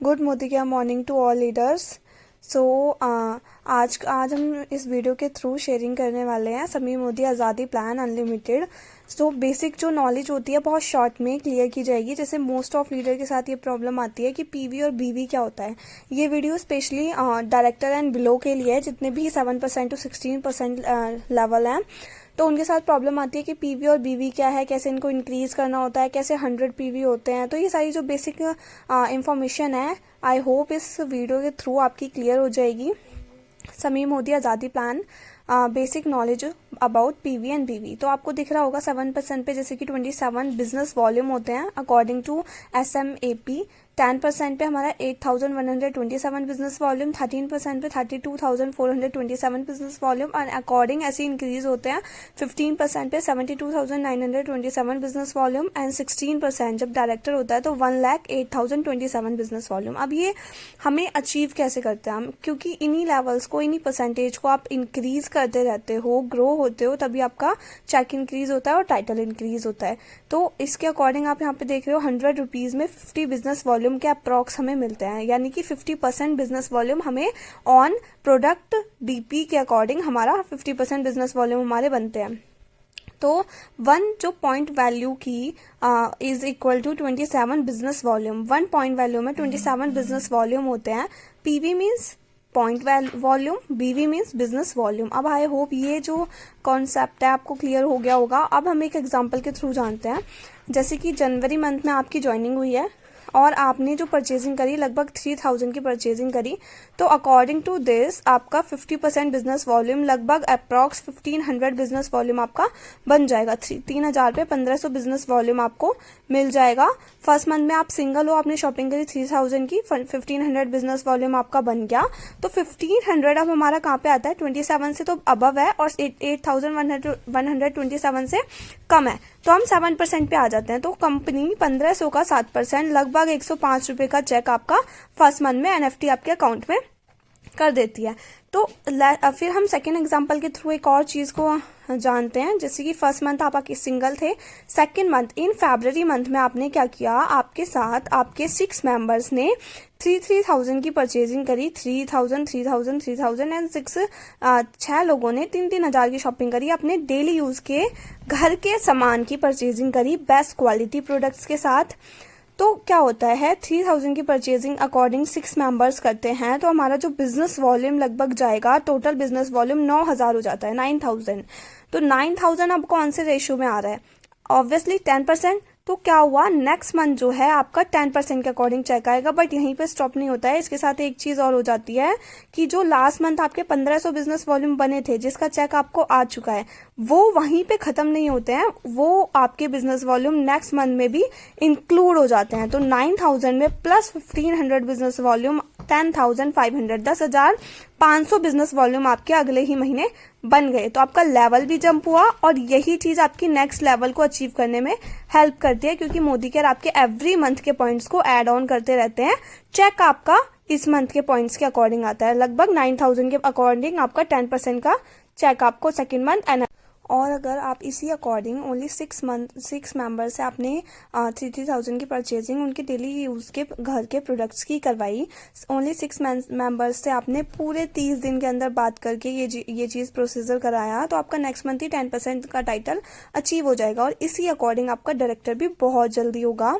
Good मोदिका morning to all leaders. So आज हम इस वीडियो के थ्रू शेयरिंग करने वाले हैं समीर मोदी आज़ादी प्लान अनलिमिटेड। सो बेसिक जो नॉलेज होती है बहुत शॉर्ट में क्लियर की जाएगी। जैसे मोस्ट ऑफ लीडर के साथ ये प्रॉब्लम आती है कि पीवी और बीवी क्या होता है। ये video specially director and below के लिए है, जितने भी 7% टू 16% लेवल हैं, तो उनके साथ प्रॉब्लम आती है कि पीवी और बीवी क्या है, कैसे इनको इंक्रीज करना होता है, कैसे 100 पीवी होते हैं। तो ये सारी जो बेसिक इंफॉर्मेशन है, आई होप इस वीडियो के थ्रू आपकी क्लियर हो जाएगी। समीर मोदी आज़ादी plan basic knowledge about PV and बीवी। तो आपको दिख रहा होगा 7% पे जैसे कि 27 बिजनेस वॉल्यूम होते हैं अकॉर्डिंग टू SMAP। 10% पे हमारा 8,127 बिजनेस वॉल्यूम, 13% पे 32,427 बिजनेस वॉल्यूम, और अकॉर्डिंग ऐसे इंक्रीज होते हैं। 15% पे 72,927 बिजनेस वॉल्यूम, एंड 16% जब डायरेक्टर होता है तो 1,08,027 बिजनेस वॉल्यूम। अब ये हमें अचीव कैसे करते हैं हम, क्योंकि इन्हीं लेवल्स को, इन्हीं परसेंटेज को आप इंक्रीज करते रहते हो, ग्रो होते हो, तभी आपका चेक इंक्रीज होता है और टाइटल इंक्रीज होता है। तो इसके अकॉर्डिंग आप यहाँ पे देख रहे हो 100 रुपीज में 50 बिजनेस वॉल्यूम के अप्रॉक्स हमें मिलते हैं, यानी कि 50% बिजनेस वॉल्यूम हमें ऑन प्रोडक्ट डीपी के अकॉर्डिंग हमारा 50% बिजनेस वॉल्यूम हमारे बनते हैं। तो वन जो पॉइंट वैल्यू की is equal to 27 business volume. One point value में 27 बिजनेस वॉल्यूम होते हैं। PV means point volume, BV means business volume. अब आई होप ये जो कॉन्सेप्ट है आपको क्लियर हो गया होगा। अब हम एक एग्जांपल के थ्रू जानते हैं। जैसे कि जनवरी मंथ में आपकी ज्वाइनिंग हुई है और आपने जो परचेजिंग करी लगभग 3,000 की परचेजिंग करी, तो अकॉर्डिंग टू दिस आपका 50% बिजनेस वॉल्यूम लगभग अप्रॉक्स 1500 बिजनेस वॉल्यूम आपका बन जाएगा। 3,000 पे 1500 बिजनेस वॉल्यूम आपको मिल जाएगा। फर्स्ट मंथ में आप सिंगल हो, आपने शॉपिंग करी 3,000 की, 1500 बिजनेस वॉल्यूम आपका बन गया। तो 1500 अब हमारा कहाँ पे आता है, 27 से तो अबव है और 8,127 से कम है, तो हम 7% पे आ जाते हैं। तो कंपनी 1500 का 7% लगभग 105 रुपए का चेक आपका फर्स्ट मंथ में एनएफटी आपके अकाउंट में कर देती है। तो फिर हम सेकेंड एग्जांपल के थ्रू एक और चीज को जानते हैं। जैसे कि फर्स्ट मंथ आप सिंगल थे, second month in February month में आपने क्या किया, आपके साथ आपके 6 मेंबर्स ने 3,000 की परचेजिंग करी। 3,000 3,000 3,000 एंड 6 लोगों ने 3,000 की शॉपिंग करी, अपने डेली यूज के घर के सामान की परचेजिंग करी बेस्ट क्वालिटी प्रोडक्ट्स के साथ। तो क्या होता है, 3,000 की परचेजिंग अकॉर्डिंग 6 मेंबर्स करते हैं, तो हमारा जो बिजनेस वॉल्यूम लगभग जाएगा, टोटल बिजनेस वॉल्यूम 9,000 हो जाता है, 9,000। तो 9,000 अब कौन से रेशियो में आ रहा है, ऑब्वियसली 10%। तो क्या हुआ, नेक्स्ट मंथ जो है आपका 10% के अकॉर्डिंग चेक आएगा। बट यहीं पे स्टॉप नहीं होता है, इसके साथ एक चीज और हो जाती है कि जो लास्ट मंथ आपके 1500 बिजनेस वॉल्यूम बने थे, जिसका चेक आपको आ चुका है, वो वहीं पे खत्म नहीं होते हैं, वो आपके बिजनेस वॉल्यूम नेक्स्ट मंथ में भी इंक्लूड हो जाते हैं। तो 9,000 में plus 1,500 business volume 10,500, 10,500 business volume आपके अगले ही महीने बन गए। तो आपका लेवल भी जंप हुआ और यही चीज आपकी नेक्स्ट लेवल को अचीव करने में हेल्प करती है, क्योंकि मोदी केयर आपके एवरी मंथ के पॉइंट्स को ऐड ऑन करते रहते हैं। चेक आपका इस मंथ के पॉइंट्स के अकॉर्डिंग आता है, लगभग 9,000 के अकॉर्डिंग आपका 10% का चेक आपको सेकेंड मंथ। और अगर आप इसी अकॉर्डिंग ओनली 6 मेंबर से आपने 3,000 की परचेजिंग उनके डेली यूज के घर के प्रोडक्ट्स की करवाई, ओनली 6 मेंबर्स से आपने पूरे 30 दिन के अंदर बात करके ये चीज प्रोसीजर कराया, तो आपका नेक्स्ट मंथ ही 10% का टाइटल अचीव हो जाएगा। और इसी अकॉर्डिंग आपका डायरेक्टर भी बहुत जल्दी होगा।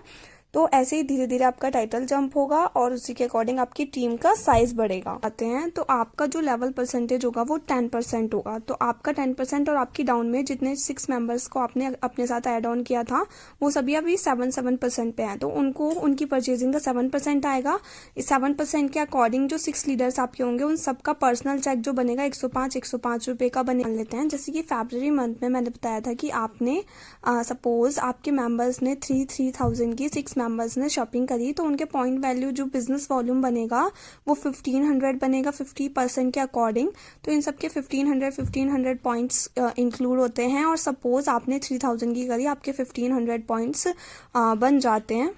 तो ऐसे ही धीरे धीरे आपका टाइटल जंप होगा और उसी के अकॉर्डिंग आपकी टीम का साइज बढ़ेगा। आते हैं तो आपका जो लेवल परसेंटेज होगा वो 10% होगा। तो आपका 10% और आपकी डाउन में जितने 6 मेंबर्स को आपने अपने साथ ऐड ऑन किया था, वो सभी अभी 7% पे हैं, तो उनको उनकी परचेजिंग का 7% आएगा। इस 7% के अकॉर्डिंग जो 6 लीडर्स आपके होंगे, उन सबका पर्सनल चेक जो बनेगा 105 रुपए का बने लेते हैं। जैसे कि फरवरी मंथ में मैंने बताया था कि आपने सपोज आपके मेंबर्स ने 3,000 की 6 मेंबर्स ने शॉपिंग करी, तो उनके पॉइंट वैल्यू जो बिजनेस वॉल्यूम बनेगा वो 1,500 बनेगा 50% के अकॉर्डिंग। तो इन सबके 1,500 पॉइंट्स इंक्लूड होते हैं। और सपोज आपने 3,000 की करी, आपके 1,500 पॉइंट्स बन जाते हैं।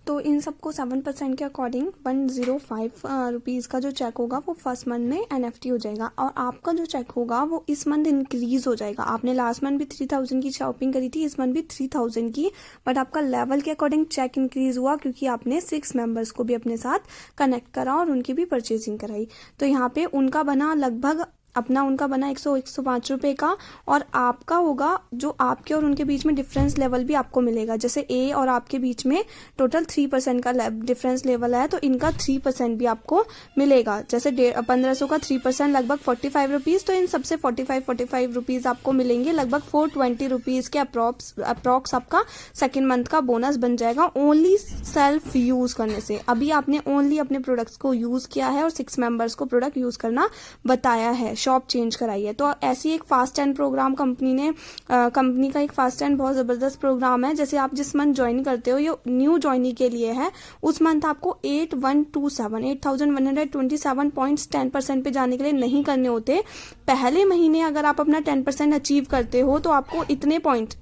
तो इन सबको 7% के अकॉर्डिंग 105 रुपीज़ का जो चेक होगा वो फर्स्ट मंथ में एनएफटी हो जाएगा। और आपका जो चेक होगा वो इस मंथ इंक्रीज हो जाएगा। आपने लास्ट मंथ भी 3000 की शॉपिंग करी थी, इस मंथ भी 3000 की, बट आपका लेवल के अकॉर्डिंग चेक इंक्रीज हुआ क्योंकि आपने 6 मेंबर्स को भी अपने साथ कनेक्ट करा और उनकी भी परचेजिंग कराई। तो यहाँ पे उनका बना लगभग उनका बना 105 रुपए का, और आपका होगा जो आपके और उनके बीच में डिफरेंस लेवल भी आपको मिलेगा। जैसे ए और आपके बीच में टोटल 3% का डिफरेंस लेवल है, तो इनका 3% भी आपको मिलेगा। जैसे 1500 का 3% लगभग 45 रुपीज़, तो इन सबसे 45 रुपीज़ आपको मिलेंगे। लगभग 420 रुपीज़ के अप्रॉक्स आपका सेकेंड मंथ का बोनस बन जाएगा ओनली सेल्फ यूज़ करने से। अभी आपने ओनली अपने प्रोडक्ट्स को यूज़ किया है और 6 मेंबर्स को प्रोडक्ट यूज़ करना बताया है, शॉप चेंज कराई है। तो ऐसी एक फास्ट एंड प्रोग्राम कंपनी का एक फास्ट एंड बहुत जबरदस्त प्रोग्राम है। जैसे आप जिस मंथ ज्वाइन करते हो, ये न्यू ज्वाइनी के लिए है, उस मंथ आपको 8127 पॉइंट्स 10% पे जाने के लिए नहीं करने होते। पहले महीने अगर आप अपना 10% अचीव करते हो तो आपको इतने पॉइंट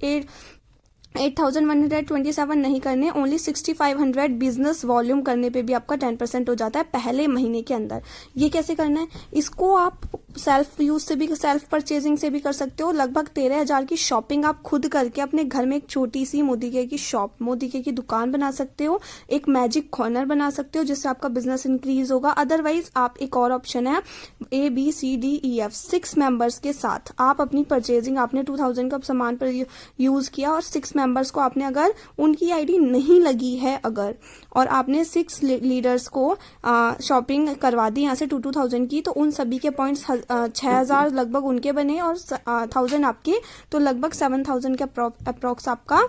8127 नहीं करने, ओनली 6500 बिजनेस वॉल्यूम करने पे भी आपका 10% हो जाता है पहले महीने के अंदर। ये कैसे करना है, इसको आप सेल्फ यूज से भी, सेल्फ परचेजिंग से भी कर सकते हो। लगभग 13,000 की शॉपिंग आप खुद करके अपने घर में एक छोटी सी मोदी की शॉप, मोदी की दुकान बना सकते हो, एक मैजिक कॉर्नर बना सकते हो जिससे आपका बिजनेस इंक्रीज होगा। अदरवाइज आप एक और ऑप्शन है ABCDEF 6 मेंबर्स के साथ आप अपनी परचेजिंग, आपने 2000 का सामान पर यूज किया और 6 मेंबर्स को आपने अगर उनकी आईडी नहीं लगी है अगर, और आपने 6 लीडर्स को शॉपिंग करवा दी यहाँ से 2000 की, तो उन सभी के पॉइंट्स 6000 लगभग उनके बने और 1000 आपके, तो लगभग 7000 के अप्रॉक्स आपका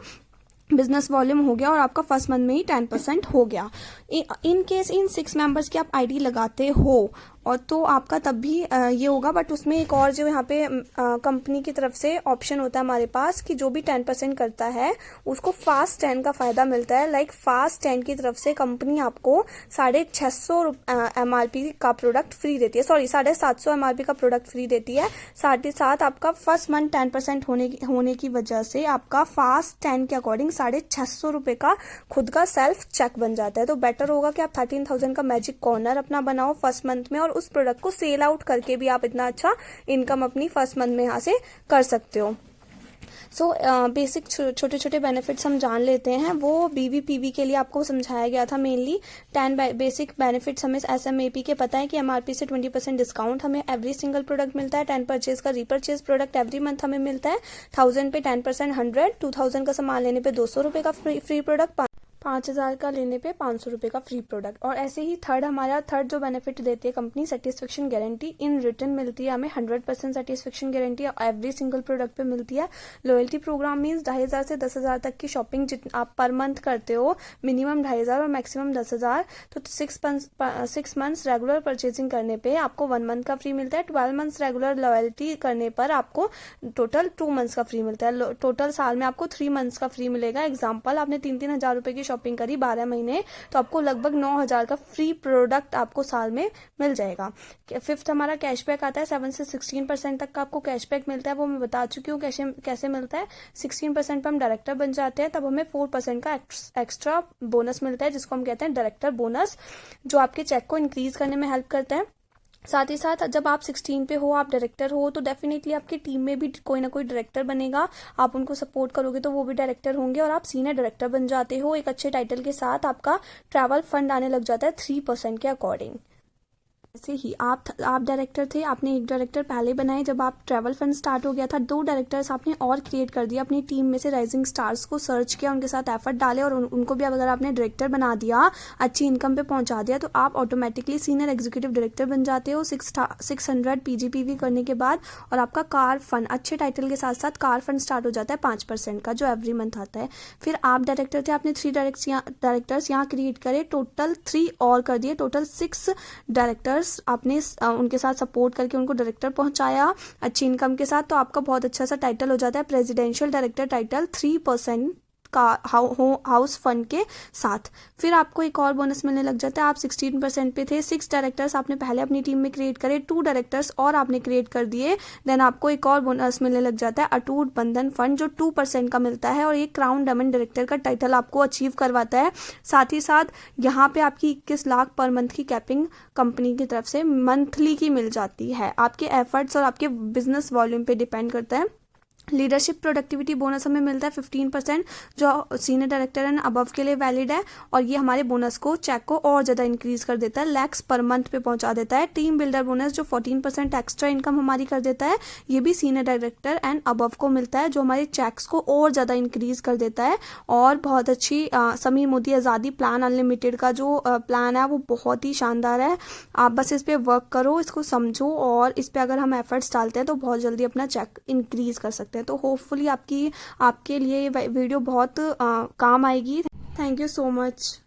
बिजनेस वॉल्यूम हो गया और आपका फर्स्ट मंथ में ही 10% हो गया। इन केस इन 6 मेंबर्स की आप आईडी लगाते हो और तो आपका तब भी ये होगा। बट उसमें एक और जो यहाँ पे कंपनी की तरफ से ऑप्शन होता है हमारे पास कि जो भी 10% करता है उसको फास्ट 10 का फायदा मिलता है। लाइक फास्ट 10 की तरफ से कंपनी आपको 650 MRP का प्रोडक्ट फ्री देती है, सॉरी 750 MRP का प्रोडक्ट फ्री देती है। साथ ही साथ आपका फर्स्ट मंथ 10% होने की वजह से आपका फास्ट 10 के अकॉर्डिंग 650 रुपए का खुद का सेल्फ चेक बन जाता है। तो बेटर होगा कि आप 13,000 का मैजिक कॉर्नर अपना बनाओ फर्स्ट मंथ में, और उस प्रोडक्ट को सेल आउट करके भी आप इतना अच्छा इनकम अपनी फर्स्ट मंथ में यहाँ से कर सकते हो। सो बेसिक छोटे छोटे बेनिफिट्स हम जान लेते हैं। वो BVPV के लिए आपको समझाया गया था मेनली 10 बेसिक बेनिफिट्स हमें SMAP के पता है कि MRP से 20% डिस्काउंट हमें एवरी सिंगल प्रोडक्ट मिलता है। 10 परचेज का रीपरचेज प्रोडक्ट एवरी मंथ हमें मिलता है। 1000 पे 10% 100, 2000 का सामान लेने पे 200 रुपए का फ्री प्रोडक्ट, 5000 का लेने पे 500 रुपए का फ्री प्रोडक्ट। और ऐसे ही थर्ड जो बेनिफिट देती है company, satisfaction guarantee in return मिलती है हमें। 100% satisfaction guarantee every single product पे मिलती है। लॉयल्टी प्रोग्राम मीन्स 2500 से 10,000 तक की शॉपिंग आप पर मंथ करते हो, मिनिमम 2500 और मैक्सिमम 10,000, तो 6 मंथ्स रेगुलर परचेजिंग करने पे आपको 1 मंथ का फ्री मिलता है। 12 मंथ्स रेगुलर लॉयल्टी करने पर आपको टोटल 2 मंथ्स का फ्री मिलता है। टोटल साल में आपको 3 मंथ्स का फ्री मिलेगा। एग्जाम्पल, आपने 3-3 हजार रुपए की शॉपिंग करी 12 महीने, तो आपको लगभग 9,000 का फ्री प्रोडक्ट आपको साल में मिल जाएगा। 5th हमारा कैशबैक आता है। 7 से 16% तक का आपको कैशबैक मिलता है, वो मैं बता चुकी हूँ कैसे मिलता है। 16% पर हम डायरेक्टर बन जाते हैं, तब हमें 4% का एक्स्ट्रा बोनस मिलता है, जिसको हम कहते हैं डायरेक्टर बोनस, जो आपके चेक को इंक्रीज करने में हेल्प करता है। साथ ही साथ जब आप 16 पे हो, आप डायरेक्टर हो, तो डेफिनेटली आपकी टीम में भी कोई ना कोई डायरेक्टर बनेगा। आप उनको सपोर्ट करोगे तो वो भी डायरेक्टर होंगे और आप सीनियर डायरेक्टर बन जाते हो। एक अच्छे टाइटल के साथ आपका ट्रैवल फंड आने लग जाता है 3% के अकॉर्डिंग। ऐसे ही आप डायरेक्टर थे, आपने एक डायरेक्टर पहले बनाए। जब आप ट्रैवल फंड स्टार्ट हो गया था, 2 डायरेक्टर्स आपने और क्रिएट कर दिया। अपनी टीम में से राइजिंग स्टार्स को सर्च किया, उनके साथ एफर्ट डाले और उनको भी अगर आपने डायरेक्टर बना दिया, अच्छी इनकम पे पहुंचा दिया, तो आप ऑटोमेटिकली सीनियर एग्जीक्यूटिव डायरेक्टर बन जाते हो 600 PGPV करने के बाद। और आपका कार फंड, अच्छे टाइटल के साथ साथ कार फंड स्टार्ट हो जाता है 5% का, जो एवरी मंथ आता है। फिर आप डायरेक्टर थे, आपने 3 डायरेक्टर्स यहाँ क्रिएट करे, टोटल 3 और कर दिए, टोटल 6 डायरेक्टर्स आपने उनके साथ सपोर्ट करके उनको डायरेक्टर पहुंचाया अच्छी इनकम के साथ। तो आपका बहुत अच्छा सा टाइटल हो जाता है presidential director title 3% house fund के साथ। फिर आपको एक और बोनस मिलने लग जाता है। आप 16% पे थे, 6 डायरेक्टर्स आपने पहले अपनी टीम में क्रिएट करे, 2 डायरेक्टर्स और आपने क्रिएट कर दिए, देन आपको एक और बोनस मिलने लग जाता है अटूट बंधन फंड जो 2% का मिलता है, और ये क्राउन डायमंड डायरेक्टर का टाइटल आपको अचीव करवाता है। साथ ही साथ यहाँ पे आपकी 21 लाख पर मंथ की कैपिंग कंपनी की तरफ से मंथली की मिल जाती है। आपके एफर्ट्स और आपके बिजनेस वॉल्यूम पे डिपेंड करता है। लीडरशिप प्रोडक्टिविटी बोनस हमें मिलता है 15% जो सीनियर डायरेक्टर एंड अबव के लिए वैलिड है, और ये हमारे बोनस को चेक को और ज़्यादा इंक्रीज कर देता है, लैक्स पर मंथ पे पहुंचा देता है। टीम बिल्डर बोनस जो 14% एक्स्ट्रा इनकम हमारी कर देता है, ये भी सीनियर डायरेक्टर एंड अबव को मिलता है, जो हमारे चेक्स को और ज़्यादा इंक्रीज कर देता है। और बहुत अच्छी समीर मोदी आज़ादी प्लान अनलिमिटेड का जो प्लान है वो बहुत ही शानदार है। आप बस इस पर वर्क करो, इसको समझो, और इस पर अगर हम एफर्ट्स डालते हैं तो बहुत जल्दी अपना चेक इंक्रीज कर सकते हैं। तो होपफुली आपके लिए ये वीडियो बहुत काम आएगी। Thank you so much.